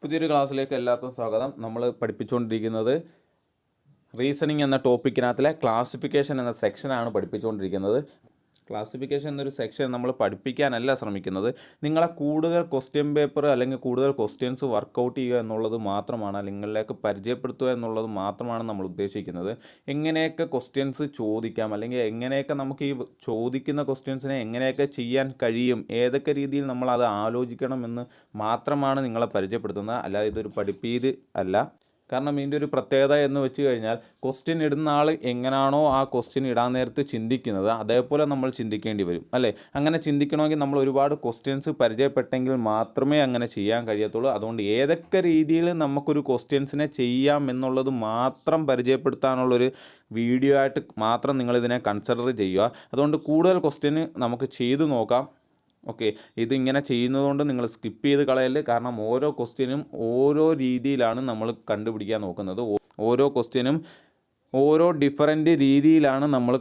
പുതിയൊരു ക്ലാസ്സിലേക്ക് എല്ലാവർക്കും സ്വാഗതം. നമ്മൾ പഠിപ്പിച്ചുകൊണ്ടിരിക്കുന്നത് റീസണിങ് എന്ന ടോപ്പിക്കിനകത്തിലെ ക്ലാസിഫിക്കേഷൻ എന്ന സെക്ഷനാണ് പഠിപ്പിച്ചുകൊണ്ടിരിക്കുന്നത്. ക്ലാസിഫിക്കേഷൻ എന്നൊരു സെക്ഷൻ നമ്മൾ പഠിപ്പിക്കാനല്ല ശ്രമിക്കുന്നത്, നിങ്ങളെ കൂടുതൽ ക്വസ്റ്റ്യൻ പേപ്പർ അല്ലെങ്കിൽ കൂടുതൽ ക്വസ്റ്റ്യൻസ് വർക്കൗട്ട് ചെയ്യുക എന്നുള്ളത് മാത്രമാണ്, നിങ്ങളിലേക്ക് പരിചയപ്പെടുത്തുക എന്നുള്ളത് മാത്രമാണ് നമ്മൾ ഉദ്ദേശിക്കുന്നത്. എങ്ങനെയൊക്കെ ക്വസ്റ്റ്യൻസ് ചോദിക്കാം, അല്ലെങ്കിൽ എങ്ങനെയൊക്കെ നമുക്ക് ഈ ചോദിക്കുന്ന ക്വസ്റ്റ്യൻസിനെ എങ്ങനെയൊക്കെ ചെയ്യാൻ കഴിയും, ഏതൊക്കെ രീതിയിൽ നമ്മൾ അത് ആലോചിക്കണം എന്ന് മാത്രമാണ് നിങ്ങളെ പരിചയപ്പെടുത്തുന്നത്. അല്ലാതെ ഇതൊരു പഠിപ്പീര് അല്ല. കാരണം ഇതിൻ്റെ ഒരു പ്രത്യേകത എന്ന് വെച്ച് കഴിഞ്ഞാൽ ക്വസ്റ്റ്യൻ ഇടുന്ന ആൾ എങ്ങനെയാണോ ആ ക്വസ്റ്റ്യൻ ഇടാൻ നേരത്ത് ചിന്തിക്കുന്നത് അതേപോലെ നമ്മൾ ചിന്തിക്കേണ്ടി വരും, അല്ലേ? അങ്ങനെ ചിന്തിക്കണമെങ്കിൽ നമ്മൾ ഒരുപാട് ക്വസ്റ്റ്യൻസ് പരിചയപ്പെട്ടെങ്കിൽ മാത്രമേ അങ്ങനെ ചെയ്യാൻ കഴിയത്തുള്ളൂ. അതുകൊണ്ട് ഏതൊക്കെ രീതിയിൽ നമുക്കൊരു ക്വസ്റ്റ്യൻസിനെ ചെയ്യാം എന്നുള്ളത് മാത്രം പരിചയപ്പെടുത്താനുള്ളൊരു വീഡിയോ ആയിട്ട് മാത്രം നിങ്ങളിതിനെ കൺസിഡർ ചെയ്യുക. അതുകൊണ്ട് കൂടുതൽ ക്വസ്റ്റ്യൻ നമുക്ക് ചെയ്തു നോക്കാം. ഓക്കെ, ഇതിങ്ങനെ ചെയ്യുന്നതുകൊണ്ട് നിങ്ങൾ സ്കിപ്പ് ചെയ്ത് കളയല്ലേ. കാരണം ഓരോ ക്വസ്റ്റ്യനും ഓരോ രീതിയിലാണ് നമ്മൾ കണ്ടുപിടിക്കാൻ നോക്കുന്നത്. ഓരോ ക്വസ്റ്റ്യനും ഓരോ ഡിഫറൻറ്റ് രീതിയിലാണ് നമ്മൾ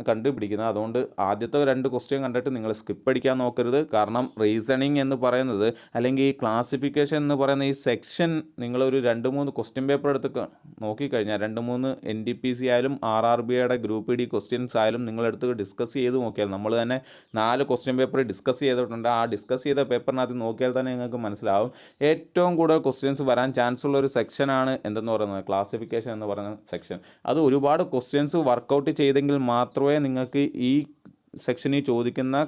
കണ്ടുപിടിക്കുന്നത്. അതുകൊണ്ട് ആദ്യത്തെ 2 ക്വസ്റ്റ്യൻ കണ്ടിട്ട് നിങ്ങൾ സ്കിപ്പ് അടിക്കാൻ നോക്കരുത്. കാരണം റീസണിങ് എന്ന് പറയുന്നത് അല്ലെങ്കിൽ ഈ ക്ലാസിഫിക്കേഷൻ എന്ന് പറയുന്ന ഈ സെക്ഷൻ നിങ്ങളൊരു 2-3 ക്വസ്റ്റ്യൻ പേപ്പർ എടുത്ത് നോക്കിക്കഴിഞ്ഞാൽ 2-3 NTPC ആയാലും RRBയുടെ ഗ്രൂപ്പ് ഡി ക്വസ്റ്റ്യൻസ് ആയാലും നിങ്ങളെടുത്ത് ഡിസ്കസ് ചെയ്ത് നോക്കിയാൽ, നമ്മൾ തന്നെ 4 ക്വസ്റ്റ്യൻ പേപ്പർ ഡിസ്കസ് ചെയ്തിട്ടുണ്ട്. ആ ഡിസ്കസ് ചെയ്ത പേപ്പറിനകത്ത് നോക്കിയാൽ തന്നെ നിങ്ങൾക്ക് മനസ്സിലാവും ഏറ്റവും കൂടുതൽ ക്വസ്റ്റ്യൻസ് വരാൻ ചാൻസ് ഉള്ള ഒരു സെക്ഷനാണ് എന്തെന്ന് പറയുന്നത് ക്ലാസിഫിക്കേഷൻ എന്ന് പറയുന്ന സെക്ഷൻ. അത് ഒരുപാട് ക്വസ്റ്റ്യൻസ് വർക്കൗട്ട് ചെയ്തെങ്കിൽ മാത്രമേ നിങ്ങൾക്ക് ഈ സെക്ഷനിൽ ചോദിക്കുന്ന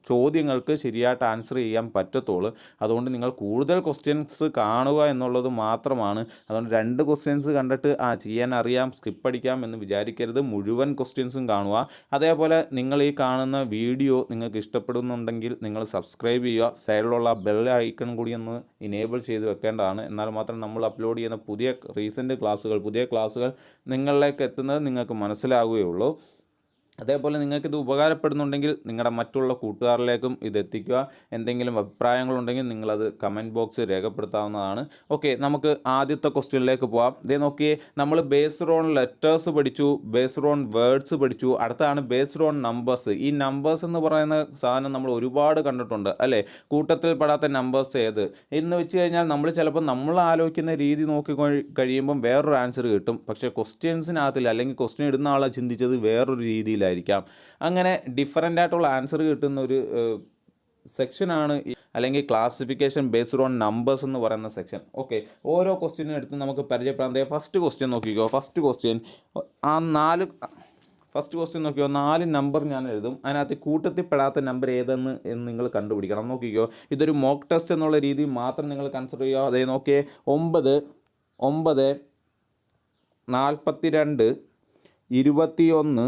ചോദ്യങ്ങൾക്ക് ശരിയായിട്ട് ആൻസർ ചെയ്യാൻ പറ്റത്തുള്ളൂ. അതുകൊണ്ട് നിങ്ങൾ കൂടുതൽ ക്വസ്റ്റ്യൻസ് കാണുക എന്നുള്ളത് മാത്രമാണ്. അതുകൊണ്ട് 2 ക്വസ്റ്റ്യൻസ് കണ്ടിട്ട് ചെയ്യാൻ അറിയാം സ്കിപ്പ് അടിക്കാം എന്ന് വിചാരിക്കരുത്. മുഴുവൻ ക്വസ്റ്റ്യൻസും കാണുക. അതേപോലെ നിങ്ങൾ ഈ കാണുന്ന വീഡിയോ നിങ്ങൾക്ക് ഇഷ്ടപ്പെടുന്നുണ്ടെങ്കിൽ നിങ്ങൾ സബ്സ്ക്രൈബ് ചെയ്യുക. സൈഡിലുള്ള ബെൽ ഐക്കൺ കൂടി ഒന്ന് ഇനേബിൾ ചെയ്ത് വെക്കേണ്ടതാണ്. എന്നാൽ മാത്രം നമ്മൾ അപ്ലോഡ് ചെയ്യുന്ന പുതിയ ക്ലാസ്സുകൾ നിങ്ങളിലേക്ക് എത്തുന്നത് നിങ്ങൾക്ക് മനസ്സിലാവുകയുള്ളൂ. അതേപോലെ നിങ്ങൾക്കിത് ഉപകാരപ്പെടുന്നുണ്ടെങ്കിൽ നിങ്ങളുടെ മറ്റുള്ള കൂട്ടുകാരിലേക്കും ഇത് എത്തിക്കുക. എന്തെങ്കിലും അഭിപ്രായങ്ങളുണ്ടെങ്കിൽ നിങ്ങളത് കമൻറ്റ് ബോക്സ് രേഖപ്പെടുത്താവുന്നതാണ്. ഓക്കെ, നമുക്ക് ആദ്യത്തെ ക്വസ്റ്റ്യനിലേക്ക് പോകാം. ഇതേ നോക്കിയേ, നമ്മൾ ബേസ്ഡ് ഓൺ ലെറ്റേഴ്സ് പഠിച്ചു, ബേസ്ഡ് ഓൺ വേർഡ്സ് പഠിച്ചു, അടുത്താണ് ബേസ്ഡ് ഓൺ നമ്പേഴ്സ്. ഈ നമ്പേഴ്സ് എന്ന് പറയുന്ന സാധനം നമ്മൾ ഒരുപാട് കണ്ടിട്ടുണ്ട്, അല്ലേ? കൂട്ടത്തിൽ പെടാത്ത നമ്പേഴ്സ് ഏത് എന്ന് വെച്ച് കഴിഞ്ഞാൽ നമ്മൾ ചിലപ്പോൾ നമ്മൾ ആലോചിക്കുന്ന രീതി നോക്കി കഴിയുമ്പം വേറൊരു ആൻസർ കിട്ടും. പക്ഷേ ക്വസ്റ്റ്യൻസിനകത്തില്ല, അല്ലെങ്കിൽ ക്വസ്റ്റ്യൻ ഇടുന്ന ആളെ ചിന്തിച്ചത് വേറൊരു രീതിയിൽ ആയിരിക്കാം. അങ്ങനെ ഡിഫറൻ്റ് ആയിട്ടുള്ള ആൻസർ കിട്ടുന്ന ഒരു സെക്ഷനാണ് അല്ലെങ്കിൽ ക്ലാസിഫിക്കേഷൻ ബേസ്ഡ് ഓൺ നമ്പേഴ്സ് എന്ന് പറയുന്ന സെക്ഷൻ. ഓക്കെ, ഓരോ ക്വസ്റ്റ്യനും എടുത്ത് നമുക്ക് പരിചയപ്പെടാൻ. ഫസ്റ്റ് ക്വസ്റ്റ്യൻ നോക്കിക്കോ. ഫസ്റ്റ് ക്വസ്റ്റ്യൻ നോക്കിയോ, 4 നമ്പർ ഞാൻ എഴുതും. അതിനകത്ത് കൂട്ടത്തിൽ പെടാത്ത നമ്പർ ഏതെന്ന് നിങ്ങൾ കണ്ടുപിടിക്കണം. നോക്കിക്കോ, ഇതൊരു മോക്ക് ടെസ്റ്റ് എന്നുള്ള രീതി മാത്രം നിങ്ങൾ കൺസിഡർ ചെയ്യുക. അതേ നോക്കിയേ, 9, 42, 21,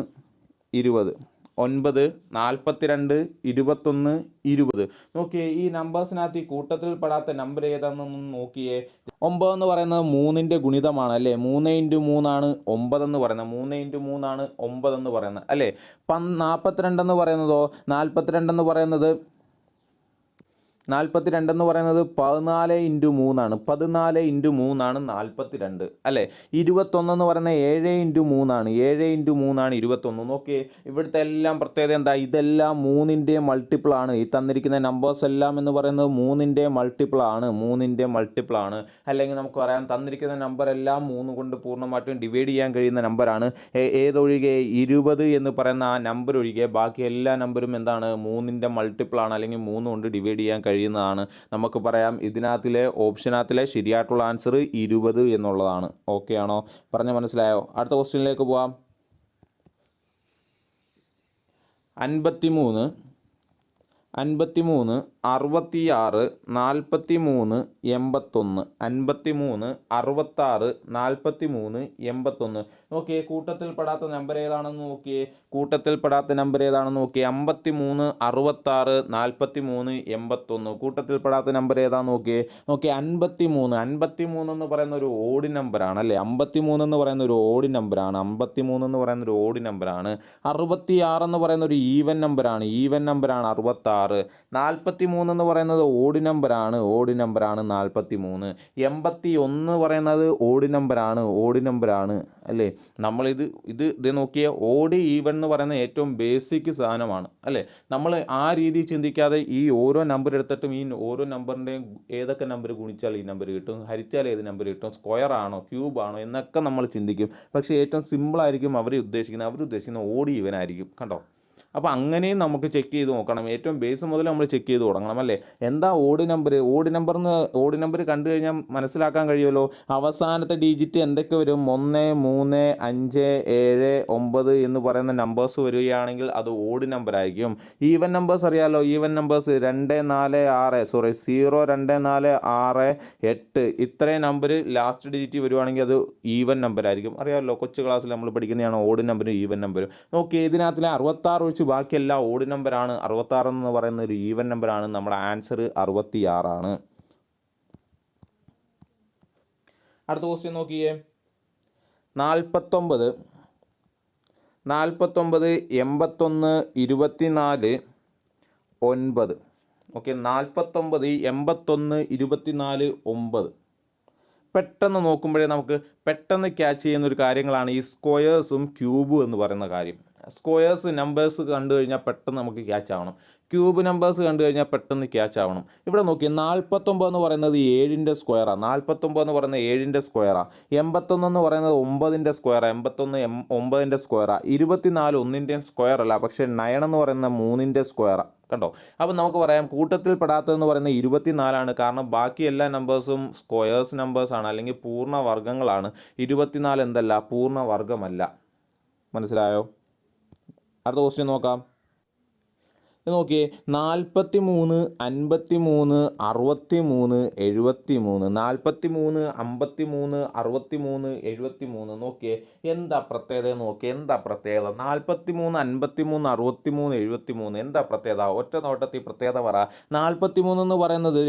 20. 9, 42, 21, 20. നോക്കിയേ, ഈ നമ്പേഴ്സിനകത്ത് ഈ കൂട്ടത്തിൽ പെടാത്ത നമ്പർ ഏതാണെന്നൊന്നും നോക്കിയേ. 9 എന്ന് പറയുന്നത് 3ൻ്റെ ഗുണിതമാണ്, അല്ലേ? 3 × 3 ആണ് 9 എന്ന് പറയുന്നത്. 3 × 3 ആണ് 9 എന്ന് പറയുന്നത്, അല്ലേ? 42 എന്ന് പറയുന്നതോ, 42 എന്ന് പറയുന്നത് 14 എന്ന് പറയുന്നത് 14 × 3 ആണ്. 14 × 3 ആണ് 42, അല്ലേ? 21 എന്ന് പറയുന്നത് 7 × 3 ആണ്. 7 × 3 ആണ് 21. നോക്കിയേ, ഇവിടുത്തെ എല്ലാം പ്രത്യേകത എന്താ? ഇതെല്ലാം 3ൻ്റെ മൾട്ടിപ്പിൾ ആണ്. ഈ തന്നിരിക്കുന്ന നമ്പേഴ്സ് എല്ലാം എന്ന് പറയുന്നത് 3ൻ്റെ മൾട്ടിപ്പിൾ ആണ്. അല്ലെങ്കിൽ നമുക്ക് പറയാം തന്നിരിക്കുന്ന നമ്പർ എല്ലാം 3 കൊണ്ട് പൂർണ്ണമായിട്ടും ഡിവൈഡ് ചെയ്യാൻ കഴിയുന്ന നമ്പറാണ്. ഏതൊഴികെ 20 എന്ന് പറയുന്ന ആ നമ്പർ ഒഴികെ ബാക്കി എല്ലാ നമ്പറും എന്താണ്? 3ൻ്റെ മൾട്ടിപ്പിൾ ആണ്, അല്ലെങ്കിൽ 3 കൊണ്ട് ഡിവൈഡ് ചെയ്യാൻ കഴിയുന്നതാണ്. നമുക്ക് പറയാം ഇതിനകത്തിലെ ഓപ്ഷനകത്തിലെ ശരിയായിട്ടുള്ള ആൻസർ 20 എന്നുള്ളതാണ്. ഓക്കെ ആണോ? പറഞ്ഞ മനസ്സിലായോ? അടുത്ത ക്വസ്റ്റ്യനിലേക്ക് പോവാം. 53, 66, 43, 81. 53, 66, 43, 81. നോക്കിയേ, കൂട്ടത്തിൽ പെടാത്ത നമ്പർ ഏതാണെന്ന് നോക്കിയേ. 53, 66, 43, 81. കൂട്ടത്തിൽ പെടാത്ത നമ്പർ ഏതാണെന്ന് നോക്കിയേ. 53 എന്ന് പറയുന്ന ഒരു ഓഡ് നമ്പറാണ്, അല്ലേ? 53 എന്ന് പറയുന്ന ഒരു ഓഡ് നമ്പറാണ്. 66 എന്ന് പറയുന്ന ഒരു ഈവൻ നമ്പറാണ്. 66 6. 43 എന്ന് പറയുന്നത് ഓഡ് നമ്പറാണ് 43. 81 എന്ന് പറയുന്നത് ഓഡ് നമ്പറാണ് അല്ലേ. ഇത് നോക്കിയ ഓഡ് ഈവൻ എന്ന് പറയുന്ന ഏറ്റവും ബേസിക് സാധനമാണ് അല്ലേ. നമ്മൾ ആ രീതി ചിന്തിക്കാതെ ഈ ഓരോ നമ്പർ എടുത്തിട്ടും ഈ ഓരോ നമ്പറിൻ്റെയും ഏതൊക്കെ നമ്പർ ഗുണിച്ചാൽ ഈ നമ്പർ കിട്ടും, ഹരിച്ചാൽ ഏത് നമ്പർ കിട്ടും, സ്ക്വയർ ആണോ ക്യൂബ് ആണോ എന്നൊക്കെ നമ്മൾ ചിന്തിക്കും. പക്ഷേ ഏറ്റവും സിമ്പിളായിരിക്കും അവർ ഉദ്ദേശിക്കുന്ന ഓഡ് ഈവൻ ആയിരിക്കും. കണ്ടോ. അപ്പോൾ അങ്ങനെയും നമുക്ക് ചെക്ക് ചെയ്ത് നോക്കണം. ഏറ്റവും ബേസ് മുതൽ നമ്മൾ ചെക്ക് ചെയ്ത് തുടങ്ങണം അല്ലേ. എന്താ ഓഡ് നമ്പർ കണ്ടു കഴിഞ്ഞാൽ മനസ്സിലാക്കാൻ കഴിയുമല്ലോ. അവസാനത്തെ ഡിജിറ്റ് എന്തൊക്കെ വരും? 1, 3, 5, 7, 9 എന്ന് പറയുന്ന നമ്പേഴ്സ് വരികയാണെങ്കിൽ അത് ഓഡ് നമ്പർ ആയിരിക്കും. ഈവൻ നമ്പേഴ്സ് അറിയാമല്ലോ. ഈവൻ നമ്പേഴ്സ് 2, 4, 6 0, 2, 4, 6, 8 ഇത്രയും നമ്പർ ലാസ്റ്റ് ഡിജിറ്റ് വരുവാണെങ്കിൽ അത് ഈവൻ നമ്പർ ആയിരിക്കും. അറിയാമല്ലോ, കൊച്ചു ക്ലാസ്സിൽ നമ്മൾ പഠിക്കുന്നതാണ് ഓഡ് നമ്പറും ഈവൻ നമ്പറും. നോക്കി, ഇതിനകത്തിലെ 66 ഒഴിച്ച് ബാക്കിയെല്ലാം ഓഡ് നമ്പറാണ്. 66 എന്ന് പറയുന്ന ഒരു ഈവൻ നമ്പറാണ്. നമ്മുടെ ആൻസർ 66 ആണ്. അടുത്ത ക്വസ്റ്റ്യൻ നോക്കിയേ. 49, 81, 24, 9. ഓക്കെ, 49, 81, 24, 9. പെട്ടെന്ന് നോക്കുമ്പോഴേ നമുക്ക് പെട്ടെന്ന് ക്യാച്ച് ചെയ്യുന്ന ഒരു കാര്യങ്ങളാണ് ഈ സ്ക്വയേഴ്സും ക്യൂബും എന്ന് പറയുന്ന കാര്യം. സ്ക്വയേഴ്സ് നമ്പേഴ്സ് കണ്ടു കഴിഞ്ഞാൽ പെട്ടെന്ന് നമുക്ക് ക്യാച്ച് ആവണം. ക്യൂബ് നമ്പേഴ്സ് കണ്ടു കഴിഞ്ഞാൽ പെട്ടെന്ന് ക്യാച്ച് ആവണം. ഇവിടെ നോക്കി, 49 എന്ന് പറയുന്നത് 7ൻ്റെ സ്ക്വയറാണ്. 49 എന്ന് പറയുന്നത് 7ൻ്റെ സ്ക്വയറാണ്. 81 എന്ന് പറയുന്നത് 9ൻ്റെ സ്ക്വയറാണ്. 81 9ൻ്റെ സ്ക്വയറാണ്. 24 1ൻ്റെയും സ്ക്വയർ അല്ല, പക്ഷേ 9 എന്ന് പറയുന്ന 3ൻ്റെ സ്ക്വയറാണ്. കണ്ടോ. അപ്പോൾ നമുക്ക് പറയാം കൂട്ടത്തിൽ പെടാത്തതെന്ന് പറയുന്നത് 24ആണ്. കാരണം ബാക്കി എല്ലാ നമ്പേഴ്സും സ്ക്വയേഴ്സ് നമ്പേഴ്സാണ്, അല്ലെങ്കിൽ പൂർണ്ണവർഗ്ഗങ്ങളാണ്. 24 എന്തല്ല, പൂർണ്ണവർഗ്ഗമല്ല. മനസ്സിലായോ? അടുത്ത ക്വസ്റ്റ്യൻ നോക്കാം. നോക്കിയേ, 43, 53, 63, 73. 43, 53, 63, 73. നോക്കിയേ, എന്താ പ്രത്യേകത നോക്കിയേ, എന്താ പ്രത്യേകത? 43, 53, 63, 73 എന്താ പ്രത്യേകത? ഒറ്റ നോട്ടത്തിൽ പ്രത്യേകത പറ. 43 എന്ന് പറയുന്നത്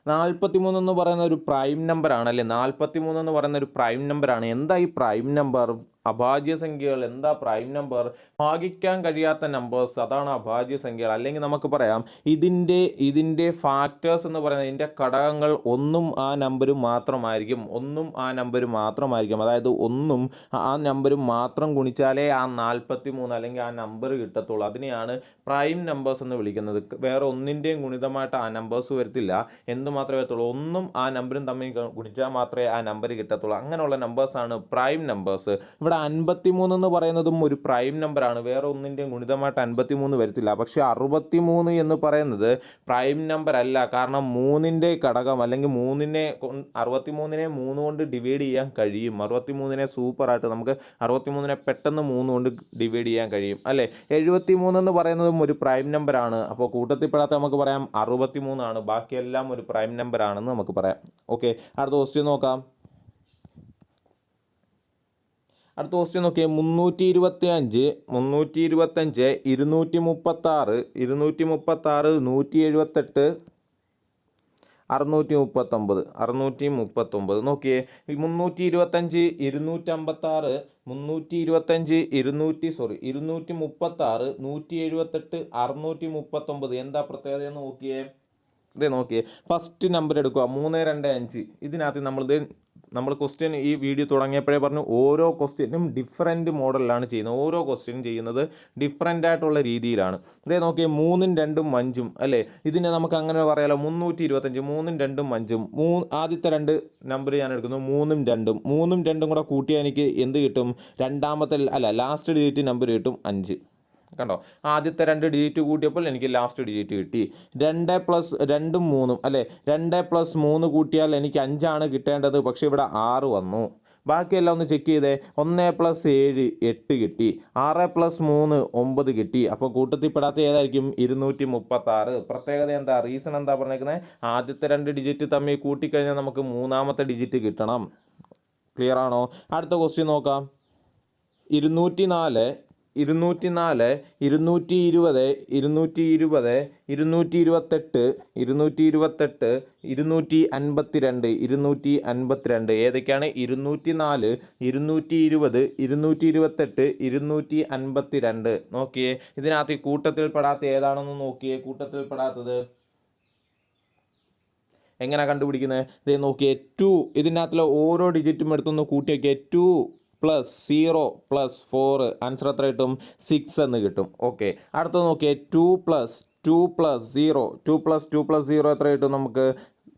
43 എന്ന് പറയുന്ന ഒരു പ്രൈം നമ്പറാണ് അല്ലേ. 43 എന്ന് പറയുന്ന ഒരു പ്രൈം നമ്പറാണ്. എന്താ ഈ പ്രൈം നമ്പർ? അഭാജ്യ സംഖ്യകൾ. എന്താ പ്രൈം നമ്പർ? ഭാഗിക്കാൻ കഴിയാത്ത നമ്പേഴ്സ്, അതാണ് അഭാജ്യ സംഖ്യകൾ. അല്ലെങ്കിൽ നമുക്ക് പറയാം ഇതിൻ്റെ ഫാക്ടേഴ്സ് എന്ന് പറയുന്നത്, ഇതിൻ്റെ ഘടകങ്ങൾ ഒന്നും ആ നമ്പരും മാത്രമായിരിക്കും. അതായത് ഒന്നും ആ നമ്പരും മാത്രം ഗുണിച്ചാലേ ആ 43 അല്ലെങ്കിൽ ആ നമ്പർ കിട്ടത്തുള്ളൂ. അതിനെയാണ് പ്രൈം നമ്പേഴ്സ് എന്ന് വിളിക്കുന്നത്. വേറെ ഒന്നിൻ്റെയും ഗുണിതമായിട്ട് ആ നമ്പേഴ്സ് വരത്തില്ല. എന്ത് മാത്രമേ വരത്തുള്ളൂ? ഒന്നും ആ നമ്പരും തമ്മിൽ ഗുണിച്ചാൽ മാത്രമേ ആ നമ്പർ കിട്ടത്തുള്ളൂ. അങ്ങനെയുള്ള നമ്പേഴ്സാണ് പ്രൈം നമ്പേഴ്സ്. ഇവിടെ 53 എന്ന് പറയുന്നതും ഒരു പ്രൈം നമ്പറാണ്. വേറെ ഒന്നിൻ്റെയും ഗുണിതമായിട്ട് 53 വരത്തില്ല. പക്ഷേ 63 എന്ന് പറയുന്നത് പ്രൈം നമ്പർ അല്ല. കാരണം 3ൻ്റെ ഘടകം അല്ലെങ്കിൽ 63നെ 3 കൊണ്ട് ഡിവൈഡ് ചെയ്യാൻ കഴിയും. 63നെ സൂപ്പറായിട്ട് നമുക്ക് 63നെ പെട്ടെന്ന് 3 കൊണ്ട് ഡിവൈഡ് ചെയ്യാൻ കഴിയും അല്ലേ. 73 എന്ന് പറയുന്നതും ഒരു പ്രൈം നമ്പറാണ്. അപ്പോൾ കൂട്ടത്തിൽപ്പെടാത്ത നമുക്ക് പറയാം 63 ആണ്. ബാക്കിയെല്ലാം ഒരു പ്രൈം നമ്പർ ആണെന്ന് നമുക്ക് പറയാം. ഓക്കെ, അടുത്ത ക്വസ്റ്റ്യൻ നോക്കാം. അടുത്ത ക്വസ്റ്റ്യൻ നോക്കിയേ. 325, 236, 178, 639. നോക്കിയേ, 325, 256, 236, 178, 639. എന്താ പ്രത്യേകത എന്ന് നോക്കിയേ. നോക്കിയേ, ഫസ്റ്റ് നമ്പർ എടുക്കുക 325. ഇതിനകത്ത് നമ്മൾ ക്വസ്റ്റ്യൻ ഈ വീഡിയോ തുടങ്ങിയപ്പോഴേ പറഞ്ഞു ഓരോ ക്വസ്റ്റ്യനും ഡിഫറെൻറ്റ് മോഡലിലാണ് ചെയ്യുന്നത്. ഓരോ ക്വസ്റ്റ്യനും ചെയ്യുന്നത് ഡിഫറെൻ്റ് ആയിട്ടുള്ള രീതിയിലാണ്. നോക്കിയേ, 3ഉം 2ഉം 5ഉം അല്ലേ. ഇതിനെ നമുക്ക് അങ്ങനെ പറയാലോ, 325, 3ഉം 2ഉം 5ഉം. ആദ്യത്തെ രണ്ട് നമ്പർ ഞാൻ എടുക്കുന്നു 3ഉം 2ഉം കൂടെ കൂട്ടിയാൽ എനിക്ക് എന്ത് കിട്ടും? ലാസ്റ്റ് ഡിജിറ്റ് നമ്പർ കിട്ടും 5. കണ്ടോ, ആദ്യത്തെ 2 ഡിജിറ്റ് കൂട്ടിയപ്പോൾ എനിക്ക് ലാസ്റ്റ് ഡിജിറ്റ് കിട്ടി. 2 + 2ഉം 3ഉം അല്ലേ. 2 + 3 കൂട്ടിയാൽ എനിക്ക് 5ആണ് കിട്ടേണ്ടത്. പക്ഷേ ഇവിടെ 6 വന്നു. ബാക്കിയെല്ലാം ഒന്ന് ചെക്ക് ചെയ്തേ. 1 + 7 8 കിട്ടി. 6 + 3 9 കിട്ടി. അപ്പോൾ കൂട്ടത്തിൽപ്പെടാത്ത ഏതായിരിക്കും? 236. പ്രത്യേകത എന്താ? റീസൺ എന്താ പറഞ്ഞേക്കുന്നത്? ആദ്യത്തെ 2 ഡിജിറ്റ് തമ്മിൽ കൂട്ടിക്കഴിഞ്ഞാൽ നമുക്ക് മൂന്നാമത്തെ ഡിജിറ്റ് കിട്ടണം. ക്ലിയർ ആണോ? അടുത്ത ക്വസ്റ്റ്യൻ നോക്കാം. 204, 204, 220, 220, 228, 228, 252, 252 ഏതൊക്കെയാണ്? 204, 220, 228, 252. നോക്കിയേ, ഇതിനകത്ത് കൂട്ടത്തിൽ പെടാത്ത ഏതാണെന്ന് നോക്കിയേ. കൂട്ടത്തിൽ പെടാത്തത് എങ്ങനെ കണ്ടുപിടിക്കുന്നത്? ഇത് നോക്കിയേ, 2 ഇതിനകത്തുള്ള ഓരോ ഡിജിറ്റും എടുത്തൊന്ന് കൂട്ടി വയ്ക്കുക. 2 + 0 + 4 ആൻസർ എത്ര കിട്ടും? 6 എന്ന് കിട്ടും. ഓക്കെ, അടുത്തത് നോക്കിയേ, 2 + 0 2 + 2 + 0 എത്ര കിട്ടും? നമുക്ക്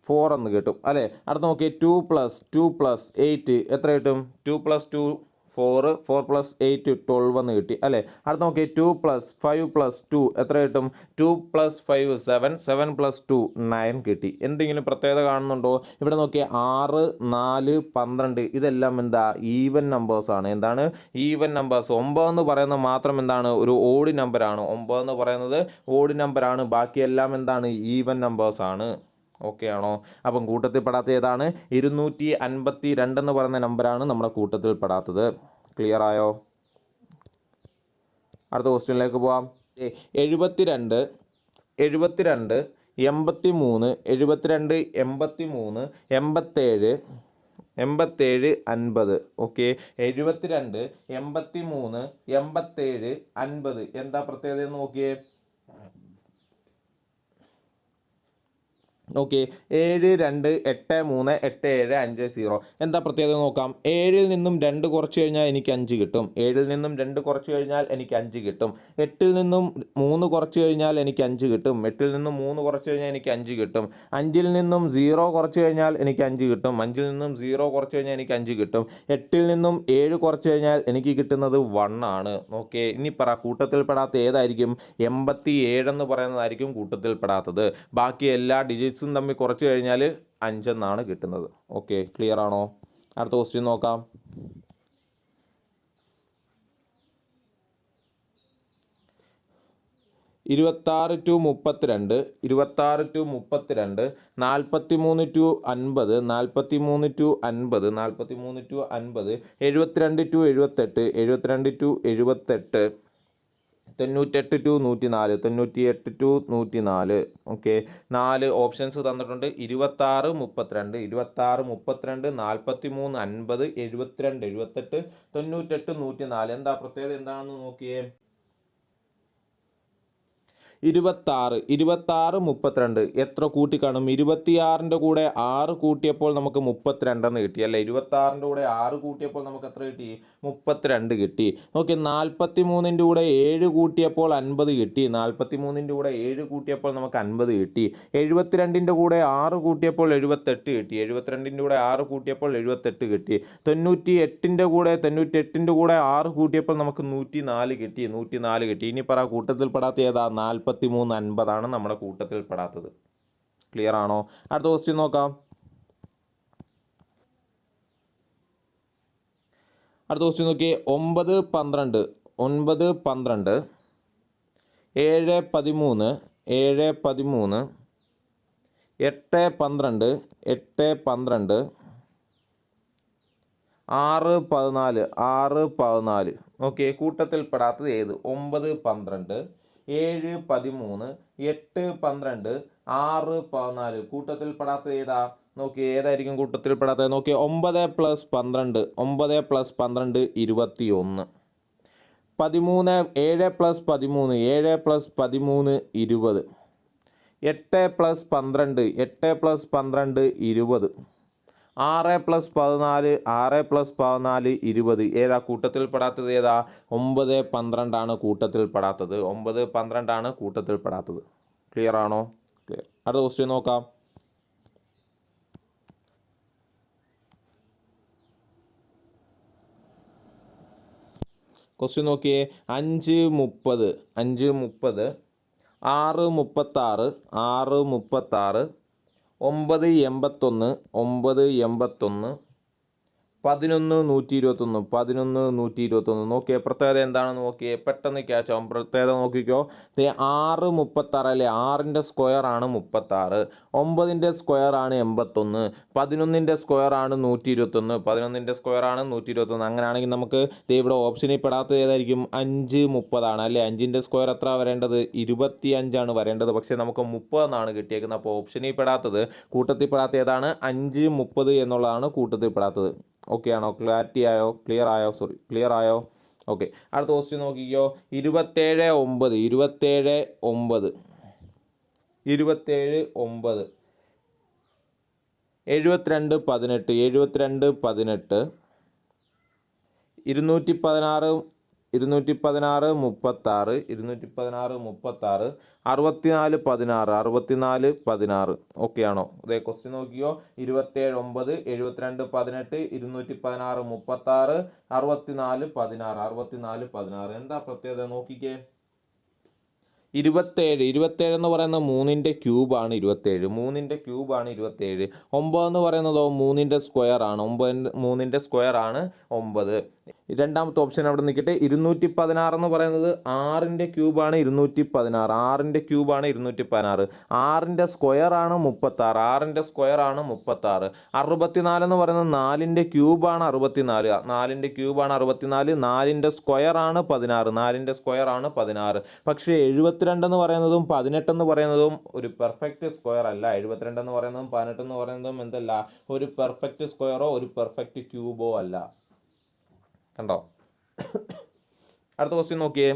4 എന്ന് കിട്ടും അല്ലേ. അടുത്ത നോക്കിയേ, 2 + 2 + 8 എത്ര കിട്ടും? 2 + 2 4, 4 + 8 12 എന്ന് കിട്ടി അല്ലേ. അടുത്ത നോക്കിയേ, 2 + 5 + 2 എത്ര കിട്ടും? 2 + 5 7, 7 + 2 9 കിട്ടി. എന്തെങ്കിലും പ്രത്യേകത കാണുന്നുണ്ടോ? ഇവിടെ നോക്കിയേ, 6, 4, 12 ഇതെല്ലാം എന്താ? ഈവൻ നമ്പേഴ്സാണ്. എന്താണ്? Even numbers. 9 എന്ന് പറയുന്നത് മാത്രം എന്താണ്? ഒരു ഓഡ് നമ്പറാണ്. 9 എന്ന് പറയുന്നത് ഓഡ് നമ്പറാണ്. ബാക്കിയെല്ലാം എന്താണ്? ഈവൻ നമ്പേഴ്സാണ്. ഓക്കെ ആണോ? അപ്പം കൂട്ടത്തിൽ പെടാത്ത ഏതാണ്? 252 എന്ന് പറയുന്ന നമ്പറാണ് നമ്മുടെ കൂട്ടത്തിൽ പെടാത്തത്. ക്ലിയർ ആയോ? അടുത്ത ക്വസ്റ്റ്യനിലേക്ക് പോവാം. 72, 73, 83, 72, 83, 87, 87, 50. ഓക്കെ, 72, 83, 87, 50 എന്താ പ്രത്യേകത എന്ന് നോക്കിയേ. ഓക്കെ, 7, 2, 8, 3, 8, 7, 5, 0 എന്താ പ്രത്യേകത നോക്കാം. 7ൽ നിന്നും 2 കുറച്ച് കഴിഞ്ഞാൽ എനിക്ക് 5 കിട്ടും. 7ൽ നിന്നും 2 കുറച്ച് കഴിഞ്ഞാൽ എനിക്ക് 5 കിട്ടും. 8ൽ നിന്നും 3 കുറച്ച് കഴിഞ്ഞാൽ എനിക്ക് 5 കിട്ടും. 8ൽ നിന്നും 3 കുറച്ച് കഴിഞ്ഞാൽ എനിക്ക് 5 കിട്ടും. 5ൽ നിന്നും 0 കുറച്ച് കഴിഞ്ഞാൽ എനിക്ക് 5 കിട്ടും. 5ൽ നിന്നും 0 കുറച്ച് കഴിഞ്ഞാൽ എനിക്ക് 5 കിട്ടും. 8ൽ നിന്നും 7 കുറച്ച് കഴിഞ്ഞാൽ എനിക്ക് കിട്ടുന്നത് 1 ആണ്. ഓക്കെ, ഇനി പറ, കൂട്ടത്തിൽ പെടാത്ത ഏതായിരിക്കും? 87 എന്ന് പറയുന്നതായിരിക്കും കൂട്ടത്തിൽ പെടാത്തത്. ബാക്കി എല്ലാ ഡിജിറ്റ്സും തമ്മിൽ കുറച്ച് കഴിഞ്ഞാൽ 5 എന്നാണ് കിട്ടുന്നത്. ഓക്കെ, ക്ലിയർ ആണോ? അടുത്ത ക്വസ്റ്റ്യൻ നോക്കാം. 26 to 32, 26 to 32, 43 to 50, 43 to 50, 43 to 50, 72 to 78, 72 to 78, 98 to 104, 98 to 104. Okay, 4 options തന്നിട്ടുണ്ട്. 26, 32, 26, 32, 43, 50, 72, 78, 98, 104 എന്താ പ്രത്യേകത എന്താണെന്ന് നോക്കിയേ. 26, 26, 32 എത്ര കൂട്ടിക്കാണും? 26ൻ്റെ കൂടെ 6 കൂട്ടിയപ്പോൾ നമുക്ക് 32 എന്ന് കിട്ടി അല്ലേ. 26ൻ്റെ കൂടെ 6 കൂട്ടിയപ്പോൾ നമുക്ക് എത്ര കിട്ടി? 32 കിട്ടി. ഓക്കെ, 43ൻ്റെ കൂടെ 7 കൂട്ടിയപ്പോൾ 50 കിട്ടി. 43ൻ്റെ കൂടെ 7 കൂട്ടിയപ്പോൾ നമുക്ക് 50 കിട്ടി. 72ൻ്റെ കൂടെ 6 കൂട്ടിയപ്പോൾ 78 കിട്ടി. 72ൻ്റെ കൂടെ 6 കൂട്ടിയപ്പോൾ 78 കിട്ടി. 98ൻ്റെ കൂടെ 6 കൂട്ടിയപ്പോൾ നമുക്ക് 104 കിട്ടി. 104 കിട്ടി. ഇനി പറ, കൂട്ടത്തിൽ പെടാത്ത ഏതാ? 43, 50 നമ്മുടെ കൂട്ടത്തിൽ പെടാത്തത്. ക്ലിയർ ആണോ? അടുത്ത ക്വസ്റ്റ്യൻ നോക്കാം. അടുത്ത ക്വസ്റ്റ്യൻ നോക്കിയേ. 9, 12, 9, 12, 7, 13, 7, 13, 8, 12, 8, 12, 6, 14, 6, 14. ഓക്കെ, കൂട്ടത്തിൽ പെടാത്തത് ഏത്? 9, 12, 7, 13, 8, 12, 6, 14 കൂട്ടത്തിൽ പെടാത്തത് ഏതാ? നോക്കി, ഏതായിരിക്കും കൂട്ടത്തിൽ പെടാത്തത്? നോക്കി, 9 + 12, 9 + 12, 21. 13, 7 + 13, 7 + 13, 20. 8 + 12, 8 + 12, 20. 6 + 14, 6 + 14, 20 ഏതാ കൂട്ടത്തിൽ പെടാത്തത്? ഏതാ? 9, 12 ആണ് കൂട്ടത്തിൽ പെടാത്തത്. 9, 12 ആണ് കൂട്ടത്തിൽ പെടാത്തത്. ക്ലിയർ ആണോ? ക്ലിയർ. അടുത്ത ക്വസ്റ്റ്യൻ നോക്കാം. ക്വസ്റ്റ്യൻ നോക്കിയേ. 5, 30, 5, 30, 6, 36, 6, 36, 9, 81, 9, 81, 11 121 11 121 നോക്കിയേ പ്രത്യേകത എന്താണെന്ന് നോക്കിയേ പെട്ടെന്ന് ക്യാച്ച് ആവും. പ്രത്യേകത നോക്കിക്കോ. 6 36 അല്ലേ, 6ൻ്റെ സ്ക്വയർ ആണ് 36, 9ൻ്റെ സ്ക്വയർ ആണ് 81, 11ൻ്റെ സ്ക്വയർ ആണ് 121, 11ൻ്റെ സ്ക്വയർ ആണ് 121. അങ്ങനെയാണെങ്കിൽ നമുക്ക് ഇവിടെ ഓപ്ഷനിൽ പെടാത്തത് ഏതായിരിക്കും? 5 30 ആണ് അല്ലേ. 5ൻ്റെ സ്ക്വയർ എത്ര വരേണ്ടത്? 25 വരേണ്ടത്. പക്ഷേ നമുക്ക് 30 എന്നാണ് കിട്ടിയേക്കുന്നത്. അപ്പോൾ ഓപ്ഷനിൽ പെടാത്തത്, കൂട്ടത്തിൽ പെടാത്ത ഏതാണ്? 5 30 എന്നുള്ളതാണ് കൂട്ടത്തിൽ പെടാത്തത്. ഓക്കെ ആണോ? ക്ലിയർ ആയോ? ഓക്കെ. അടുത്ത ക്വസ്റ്റ്യൻ നോക്കിക്കോ. 27 9 27 9 72 18 216 216 216 36 216 36 64 16 64 16. ഓക്കെ ആണോ? ഇതേ ക്വസ്റ്റ്യൻ നോക്കിയോ. 27 9 72 18 216 36 64 16 64 16. എന്താ പ്രത്യേകത നോക്കിക്കേ. 27 എന്ന് പറയുന്നത് 3ൻ്റെ ക്യൂബാണ് 27, 3ൻ്റെ ക്യൂബാണ് 27. 9 എന്ന് പറയുന്നതോ 3ൻ്റെ സ്ക്വയർ ആണ്, 3ൻ്റെ സ്ക്വയർ ആണ് 9. രണ്ടാമത്തെ ഓപ്ഷൻ അവിടെ നിൽക്കട്ടെ. 216 എന്ന് പറയുന്നത് 6ൻ്റെ ക്യൂബാണ് 216, 6ൻ്റെ ക്യൂബാണ് 216, 6ൻ്റെ സ്ക്വയർ ആണ് 36, 6ൻ്റെ സ്ക്വയർ ആണ് 36. 64 എന്ന് പറയുന്നത് 4ൻ്റെ ക്യൂബാണ് 64, 4ൻ്റെ ക്യൂബാണ് 64, 4ൻ്റെ സ്ക്വയർ ആണ് 16, 4ൻ്റെ സ്ക്വയർ ആണ് 16. പക്ഷേ 72 എന്ന് പറയുന്നതും 18 എന്ന് പറയുന്നതും ഒരു പെർഫെക്റ്റ് സ്ക്വയർ അല്ല. 72 എന്ന് പറയുന്നതും 18 എന്ന് പറയുന്നതും എന്തല്ല? ഒരു പെർഫെക്റ്റ് സ്ക്വയറോ ഒരു പെർഫെക്റ്റ് ക്യൂബോ അല്ല. കണ്ടോ? അടുത്ത ക്വസ്റ്റ്യൻ നോക്കിയേ.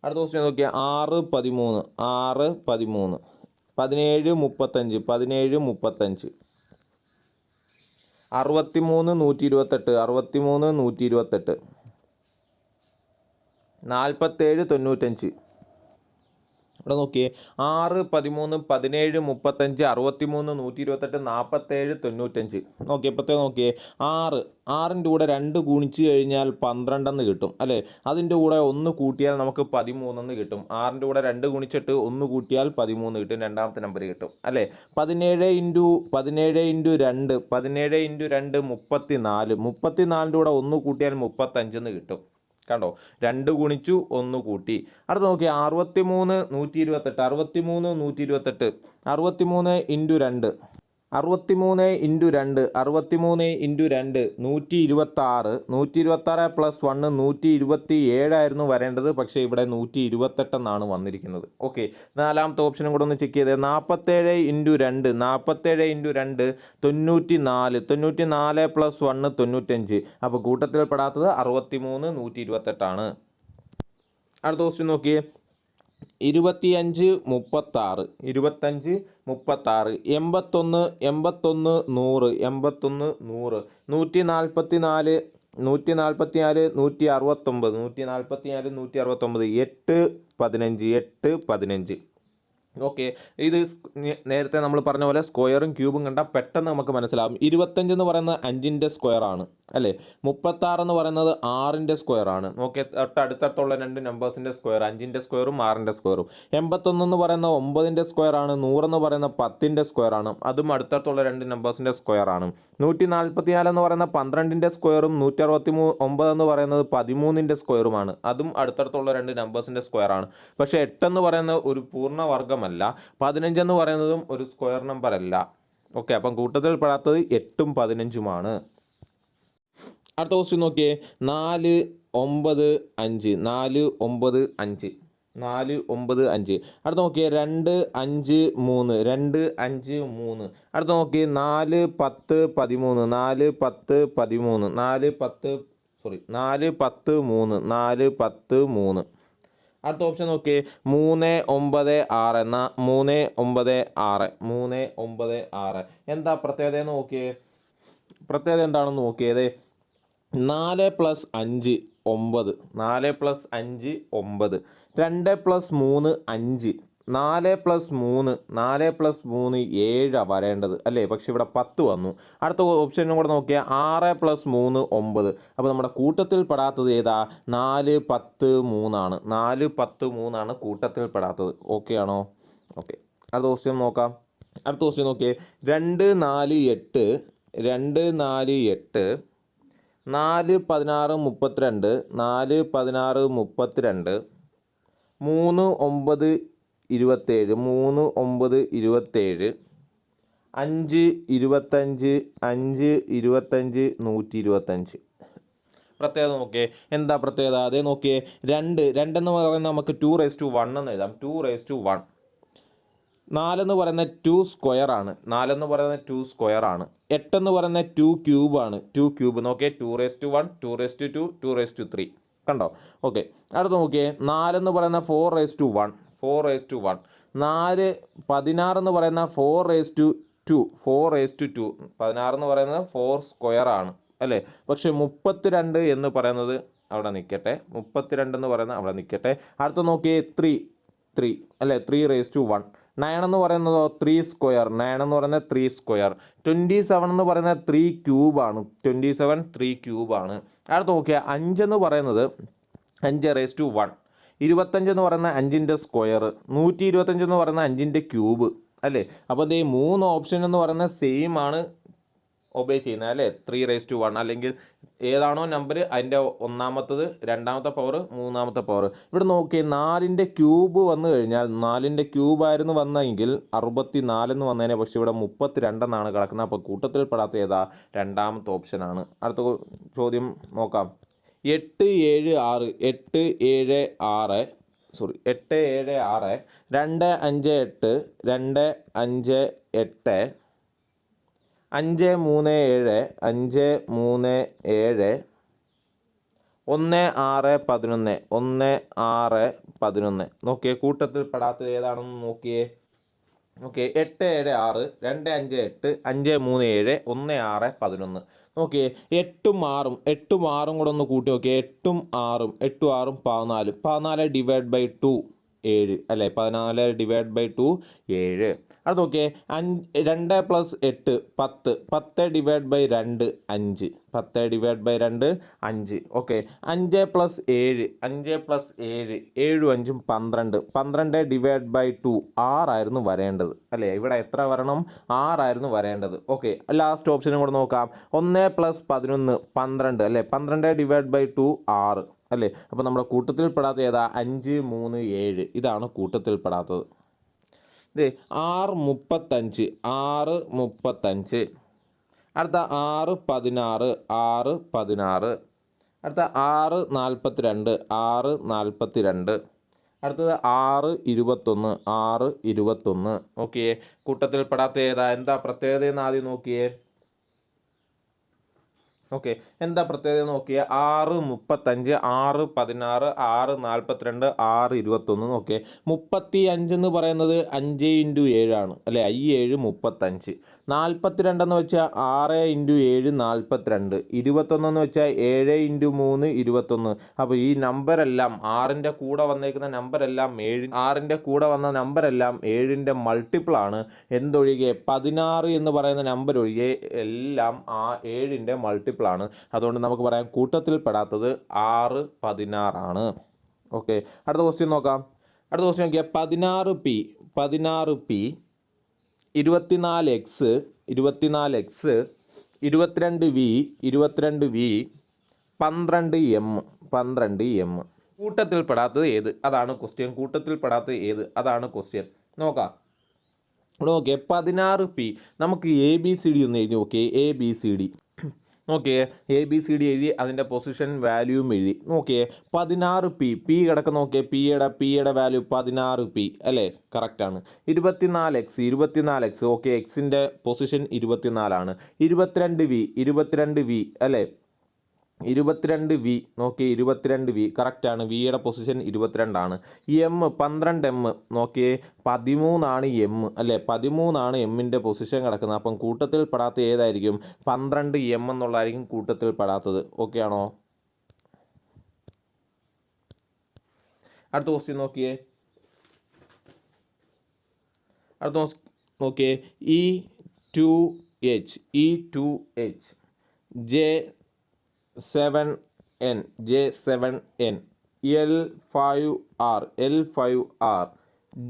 അടുത്ത ക്വസ്റ്റ്യൻ നോക്കിയേ. 6 13 6 13 17 35 17 35 63 128 63 128 47 95. ഇവിടെ നോക്കിയേ. 6 13 17 35 63 128 47 95. നോക്കിയേ പ്രത്യേകം നോക്കിയേ. 6ൻ്റെ കൂടെ 2 ഗുണിച്ച് കഴിഞ്ഞാൽ 12 എന്ന് കിട്ടും അല്ലേ. അതിൻ്റെ കൂടെ 1 കൂട്ടിയാൽ നമുക്ക് 13 എന്ന് കിട്ടും. 6ൻ്റെ കൂടെ 2 ഗുണിച്ചിട്ട് 1 കൂട്ടിയാൽ 13 കിട്ടും, രണ്ടാമത്തെ നമ്പർ കിട്ടും അല്ലേ. 17 × 2 17 × 2 34, 34ൻ്റെ കൂടെ 1 കൂട്ടിയാൽ 35 എന്ന് കിട്ടും. കണ്ടോ? 2 ഗുണിച്ചു 1 കൂട്ടി. അടുത്ത നോക്കിയാൽ 63 128 63 128 63 × 2 63 × 2 63 × 2 126 126 പ്ലസ് 1 127 ആയിരുന്നു വരേണ്ടത്. പക്ഷേ ഇവിടെ 128 എന്നാണ് വന്നിരിക്കുന്നത്. ഓക്കെ. നാലാമത്തെ ഓപ്ഷനും കൂടെ ഒന്ന് ചെക്ക് ചെയ്തേ. 47 × 2 47 × 2 94 94 പ്ലസ് 1 95. അപ്പോൾ കൂട്ടത്തിൽ പെടാത്തത് 63 128 ആണ്. അടുത്ത ക്വസ്റ്റ്യൻ നോക്കിയേ. 25 36 25 36 81 81 100 81 100 144 144 169 144 169 8 15 8 15. ഓക്കെ. ഇത് നേരത്തെ നമ്മൾ പറഞ്ഞ പോലെ സ്ക്വയറും ക്യൂബും കണ്ടാൽ പെട്ടെന്ന് നമുക്ക് മനസ്സിലാവും. 25 എന്ന് പറയുന്നത് 5ൻ്റെ സ്ക്വയർ ആണ് അല്ലേ. 36 എന്ന് പറയുന്നത് 6ൻ്റെ സ്ക്വയർ ആണ്. ഓക്കെ. അടുത്തടുത്തുള്ള 2 നമ്പേഴ്സിൻ്റെ സ്ക്വയർ 5ൻ്റെ സ്ക്വയറും 6ൻ്റെ സ്ക്വയറും. 81 എന്ന് പറയുന്നത് 9ൻ്റെ സ്ക്വയർ ആണ്. 100 എന്ന് പറയുന്നത് 10ൻ്റെ സ്ക്വയർ ആണ്. അതും അടുത്തടുത്തുള്ള 2 നമ്പേഴ്സിൻ്റെ സ്ക്വയർ ആണ്. 144 എന്ന് പറയുന്നത് 12ൻ്റെ സ്ക്വയറും 169 എന്ന് പറയുന്നത് 13ൻ്റെ സ്ക്വയറുമാണ്. അതും അടുത്തടുത്തുള്ള 2 നമ്പേഴ്സിൻ്റെ സ്ക്വയർ ആണ്. പക്ഷേ 8 എന്ന് പറയുന്നത് ഒരു പൂർണ്ണവർഗ്ഗം അല്ല. 15 എന്ന് പറയുന്നതും ഒരു സ്ക്വയർ നമ്പർ അല്ല. ഓക്കെ. അപ്പം കൂട്ടത്തിൽ പെടാത്തത് 8ഉം 15ഉമാണ്. അടുത്ത ക്വസ്റ്റ്യൻ നോക്കിയേ. 4 9 5 4 9 5 4 9 5. അടുത്ത നോക്കിയേ. 2 5 3 2 5 3. അടുത്ത നോക്കിയേ. 4 10 13 4 10 13 4 10 4 10 3 4 10 3. അടുത്ത ഓപ്ഷൻ നോക്കിയേ. 3 9 6 3 9 6 3 9 6. എന്താ പ്രത്യേകത നോക്കിയേ. പ്രത്യേകത എന്താണെന്ന് നോക്കിയത്. 4 + 5 9 4 + 5 9 2 + 3 5 4 + 3 4 + 3 7 വരേണ്ടത് അല്ലേ. പക്ഷെ ഇവിടെ 10 വന്നു. അടുത്ത ഓപ്ഷനും കൂടെ നോക്കിയാൽ 6 + 3 9. അപ്പോൾ നമ്മുടെ കൂട്ടത്തിൽ പെടാത്തത് ഏതാ? 4 10 3 ആണ്. 4 10 3 ആണ് കൂട്ടത്തിൽ പെടാത്തത്. ഓക്കെ ആണോ? ഓക്കെ. അടുത്ത ക്വസ്റ്റ്യൻ നോക്കാം. അടുത്ത ക്വസ്റ്റ്യൻ നോക്കിയേ 2 4 8 2 4 8 4 16 32 4 16 32 3 9 27 3 9 27 5 25 5 25 125. പ്രത്യേകത നോക്കിയേ, എന്താ പ്രത്യേകത? അതേ നോക്കിയേ, 2 എന്ന് പറയുന്നത് നമുക്ക് 2⁻1 എന്ന് എഴുതാം. 2⁻1. 4 എന്ന് പറയുന്നത് 2 സ്ക്വയർ ആണ്. 8 എന്ന് പറയുന്നത് 2 ക്യൂബാണ്. 2 ക്യൂബ് നോക്കിയേ, 2⁻1 2⁻2 2⁻3 കണ്ടോ? ഓക്കെ, അടുത്ത് നോക്കിയേ, 4 എന്ന് പറയുന്ന 4⁻1 4⁻1. 4 16 എന്ന് പറയുന്ന 4⁻2 4⁻2. 16 എന്ന് പറയുന്നത് 4 സ്ക്വയർ ആണ് അല്ലേ? പക്ഷേ 32 എന്ന് പറയുന്നത് അവിടെ നിൽക്കട്ടെ. 32 എന്ന് പറയുന്നത് അവിടെ നിൽക്കട്ടെ. അടുത്ത നോക്കിയേ, 3 അല്ലേ? 3⁻1. 9 എന്ന് പറയുന്നതോ 3 സ്ക്വയർ. 9 എന്ന് പറയുന്നത് 3 സ്ക്വയർ. 27 എന്ന് പറയുന്നത് 3 ക്യൂബാണ്. 27 3 ക്യൂബാണ്. അടുത്ത് നോക്കിയാൽ 5 എന്ന് പറയുന്നത് 5⁻1. 25 എന്ന് പറയുന്ന 5ൻ്റെ സ്ക്വയർ. 125 എന്ന് പറയുന്ന 5ൻ്റെ ക്യൂബ് അല്ലേ? അപ്പോൾ ഈ 3 ഓപ്ഷൻ എന്ന് പറയുന്നത് സെയിം ആണ് ഒബേ ചെയ്യുന്നത് അല്ലേ? 3⁻1 അല്ലെങ്കിൽ ഏതാണോ നമ്പർ അതിൻ്റെ ഒന്നാമത്തത്, രണ്ടാമത്തെ പവർ, മൂന്നാമത്തെ പവർ. ഇവിടെ നോക്കി 4ൻ്റെ ക്യൂബ് വന്നു കഴിഞ്ഞാൽ 4ൻ്റെ ക്യൂബായിരുന്നു വന്നെങ്കിൽ 64 എന്ന് വന്നതിനെ, പക്ഷേ ഇവിടെ 32 എന്നാണ് കിടക്കുന്നത്. അപ്പോൾ കൂട്ടത്തിൽ പെടാത്ത ഏതാ? രണ്ടാമത്തെ ഓപ്ഷനാണ്. അടുത്ത ചോദ്യം നോക്കാം. 8 7 6 8 7 6 2 5 8 2 5 8 5 3 7 5 3 7 1 6 11 1 6 11. നോക്കിയേ, കൂട്ടത്തിൽ പെടാത്തത് ഏതാണെന്ന് നോക്കിയേ. ഓക്കെ, 8 7 6 2 5 8 5 3 7 1 6 11. നോക്കിയേ, 8ഉം 6ഉം കൂടെ ഒന്ന് കൂട്ടി നോക്കിയേ. 8ഉം 6ഉം 14. 14 ഡിവൈഡ് ബൈ 2 7 അല്ലേ? 14 ഡിവൈഡ് ബൈ 2 7. അത് നോക്കിയേ, 2 + 8 10. 10 divide by 2 5. 10 divide by 2 5. Okay, 5 + 7 5 + 7 7 5 12. 12 divide by 2 6 ആയിരുന്നു വരേണ്ടത് അല്ലേ? ഇവിടെ എത്ര വരണം? 6 ആയിരുന്നു വരേണ്ടത്. ഓക്കെ, ലാസ്റ്റ് ഓപ്ഷനും കൂടെ നോക്കാം. 1 + 11 12 അല്ലേ? 12 ഡിവൈഡ് ബൈ 2 6 അല്ലേ? അപ്പോൾ നമ്മുടെ കൂട്ടത്തിൽ പെടാത്ത ഏതാ? 5 3 7. ഇതാണ് കൂട്ടത്തിൽ പെടാത്തത്. 6 35 അടുത്ത 6 16 അടുത്ത 6 42 അടുത്തത് 6 21 നോക്കിയേ, കൂട്ടത്തിൽ പെടാത്ത ഏതാ? എന്താ പ്രത്യേകത എന്ന് ആദ്യം നോക്കിയേ. ഓക്കെ, എന്താ പ്രത്യേകത നോക്കിയേ. 6 35 6 16 6 42 6 21. നോക്കിയേ, 35 എന്ന് പറയുന്നത് 5 × 7 ആണ് അല്ലേ? 7 35. 42 എന്ന് വെച്ചാൽ 6 × 7 42. 21 എന്ന് വെച്ചാൽ 7 × 3 21. അപ്പോൾ ഈ നമ്പരെല്ലാം 6ൻ്റെ കൂടെ വന്നേക്കുന്ന നമ്പരെല്ലാം 6ൻ്റെ കൂടെ വന്ന നമ്പരെല്ലാം 7ൻ്റെ മൾട്ടിപ്പിൾ ആണ്. എന്തൊഴികെ 16 എന്ന് പറയുന്ന നമ്പർ ഒഴികെ എല്ലാം ആ 7ൻ്റെ മൾട്ടിപ്പിൾ ആണ്. അതുകൊണ്ട് നമുക്ക് പറയാം കൂട്ടത്തിൽ പെടാത്തത് 6 16 ആണ്. ഓക്കെ, അടുത്ത ക്വസ്റ്റ്യൻ നോക്കാം. അടുത്ത ക്വസ്റ്റ്യൻ നോക്കിയാൽ 16p 24x 22v 12m. കൂട്ടത്തിൽ പെടാത്തത് ഏത്? അതാണ് ക്വസ്റ്റ്യൻ. കൂട്ടത്തിൽ പെടാത്തത് ഏത്? അതാണ് ക്വസ്റ്റ്യൻ. നോക്കാം. ഇവിടെ നോക്കിയേ, 16p നമുക്ക് ABCD ഒന്ന് എഴുതി നോക്കിയേ. ABCD നോക്കിയേ, ABCD എഴുതി, അതിൻ്റെ പൊസിഷൻ വാല്യൂവും എഴുതി. നോക്കിയേ, 16p കിടക്കുന്ന നോക്കിയേ. പിയുടെ വാല്യൂ 16p അല്ലേ? കറക്റ്റാണ്. 24x ഓക്കെ, എക്സിൻ്റെ പൊസിഷൻ 24 ആണ്. 22v അല്ലേ? 22v നോക്കിയേ, 22v കറക്റ്റാണ്. വിയുടെ പൊസിഷൻ 22 ആണ്. 12m നോക്കിയേ, 13 ആണ് m അല്ലേ? 13 ആണ് എമ്മിൻ്റെ പൊസിഷൻ കിടക്കുന്നത്. അപ്പം കൂട്ടത്തിൽ പെടാത്ത ഏതായിരിക്കും? 12m എന്നുള്ളതായിരിക്കും കൂട്ടത്തിൽ പെടാത്തത്. ഓക്കെ ആണോ? അടുത്ത ക്വസ്റ്റ്യൻ നോക്കിയേ. അടുത്ത നോക്കിയേ, E2H J7N L5R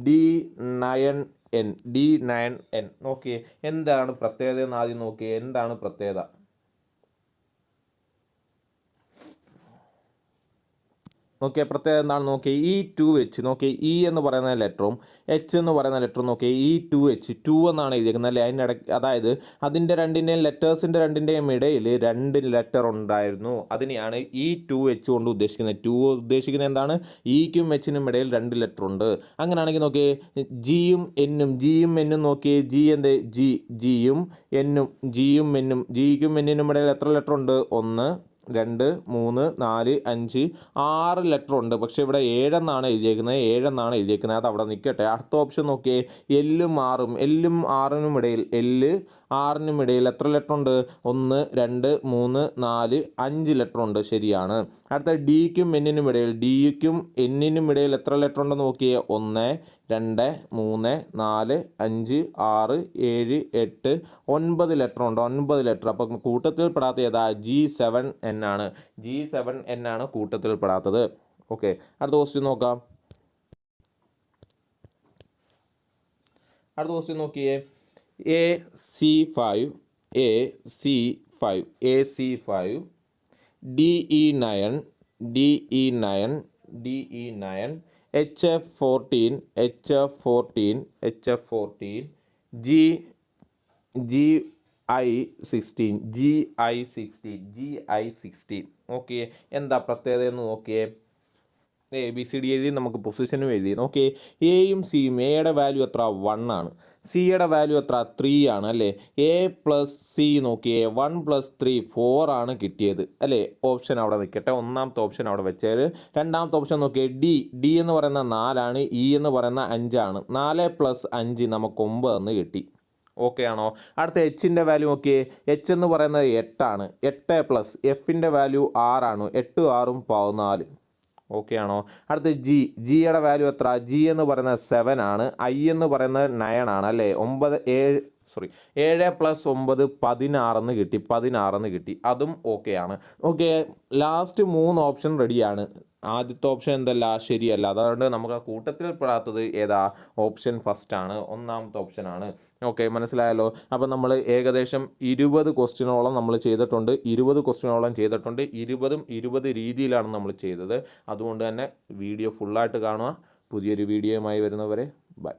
D9N. D9N നോക്കിയേ, എന്താണ് പ്രത്യേകത എന്ന് ആദ്യം നോക്കിയേ, എന്താണ് പ്രത്യേകത? നോക്കിയേ പ്രത്യേകത എന്താണെന്ന് നോക്കിയേ, E2H നോക്കിയേ, E എന്ന് പറയുന്ന ലെറ്ററും H എന്ന് പറയുന്ന ലെറ്ററും നോക്കിയേ, E2H 2 എന്നാണ് എഴുതിയിരിക്കുന്നത് അല്ലേ? അതിനിടയ്ക്ക്, അതായത് അതിൻ്റെ രണ്ടിൻ്റെയും ലെറ്റേഴ്സിൻ്റെ രണ്ടിൻ്റെയും ഇടയിൽ 2 ലെറ്റർ ഉണ്ടായിരുന്നു. അതിനെയാണ് E2H കൊണ്ട് ഉദ്ദേശിക്കുന്നത്. 2 ഉദ്ദേശിക്കുന്നത് എന്താണ്? ഇക്കും എച്ചിനും ഇടയിൽ 2 ലെറ്റർ ഉണ്ട്. അങ്ങനെയാണെങ്കിൽ നോക്കിയേ, ജിയും എന്നും നോക്കിയേ, ജി എന്ത്? ജിയും എന്നും ജിക്കും എന്നിനും ഇടയിൽ എത്ര ലെറ്റർ ഉണ്ട്? 1 2 3 4 5 6 ലെറ്റർ ഉണ്ട്. പക്ഷേ ഇവിടെ 7 എന്നാണ് എഴുതിയേക്കുന്നത്. അത് അവിടെ നിൽക്കട്ടെ. അടുത്ത ഓപ്ഷൻ നോക്കിയേ, എല്ലും ആറിനും ഇടയിൽ എത്ര ലെറ്റർ ഉണ്ട്? 1 2 3 4 5 ലെറ്റർ ഉണ്ട്. ശരിയാണ്. അടുത്ത ഡിക്കും എന്നിനും ഇടയിൽ എത്ര ലെറ്റർ ഉണ്ടെന്ന് നോക്കിയേ, 1 2 3 4 5 6 7 8 9 ലെറ്റർ ഉണ്ട്. 9 ലെറ്റർ. അപ്പം കൂട്ടത്തിൽ പെടാത്ത ഏതാ? G7N ആണ്. G7N ആണ് കൂട്ടത്തിൽ പെടാത്തത്. ഓക്കെ, അടുത്ത ക്വസ്റ്റ്യൻ നോക്കാം. അടുത്ത ക്വസ്റ്റ്യൻ നോക്കിയേ, AC5 DE9 HF14 GI16. Okay, എന്താ പ്രത്യേകത എന്ന് നോക്കിയേ. ABCD എഴുതി, നമുക്ക് പൊസിഷനും എഴുതി. നോക്കിയേ, എയും സിയും, എയുടെ വാല്യൂ എത്ര? 1 ആണ്. സിയുടെ വാല്യൂ എത്ര? 3 ആണ് അല്ലേ? A + C നോക്കിയേ, 1 + 3 4 ആണ് കിട്ടിയത് അല്ലേ? ഓപ്ഷൻ അവിടെ നിൽക്കട്ടെ. ഒന്നാമത്തെ ഓപ്ഷൻ അവിടെ വെച്ചേര്. രണ്ടാമത്തെ ഓപ്ഷൻ നോക്കിയേ, ഡി എന്ന് പറയുന്ന 4 ആണ്, ഇ എന്ന് പറയുന്ന 5 ആണ്. 4 + 5 നമുക്ക് 9 എന്ന് കിട്ടി. ഓക്കെ ആണോ? അടുത്ത എച്ചിൻ്റെ വാല്യൂ നോക്കിയേ, എച്ച് എന്ന് പറയുന്നത് 8 ആണ്. 8 + എഫിൻ്റെ വാല്യൂ 6 ആണ്. 8 6 14. ഓക്കെ ആണോ? അടുത്ത ജിയുടെ വാല്യൂ എത്ര? ജി എന്ന് പറയുന്നത് 7 ആണ്. ഐ എന്ന് പറയുന്നത് 9 ആണ് അല്ലേ? 7 + 9 16 എന്ന് കിട്ടി. അതും ഓക്കെ ആണ്. ഓക്കെ, ലാസ്റ്റ് 3 ഓപ്ഷൻ റെഡിയാണ്. ആദ്യത്തെ ഓപ്ഷൻ എന്തല്ല? ശരിയല്ല. അതുകൊണ്ട് നമുക്ക് ആ കൂട്ടത്തിൽ പെടാത്തത് ഏതാ? ഓപ്ഷൻ ഫസ്റ്റ് ആണ്, ഒന്നാമത്തെ ഓപ്ഷൻ ആണ്. ഓക്കെ, മനസ്സിലായല്ലോ. അപ്പം നമ്മൾ ഏകദേശം 20 ക്വസ്റ്റ്യനോളം നമ്മൾ ചെയ്തിട്ടുണ്ട്. 20 രീതിയിലാണ് നമ്മൾ ചെയ്തത്. അതുകൊണ്ട് തന്നെ വീഡിയോ ഫുള്ളായിട്ട് കാണുക. പുതിയൊരു വീഡിയോയുമായി വരുന്നവരെ ബൈ.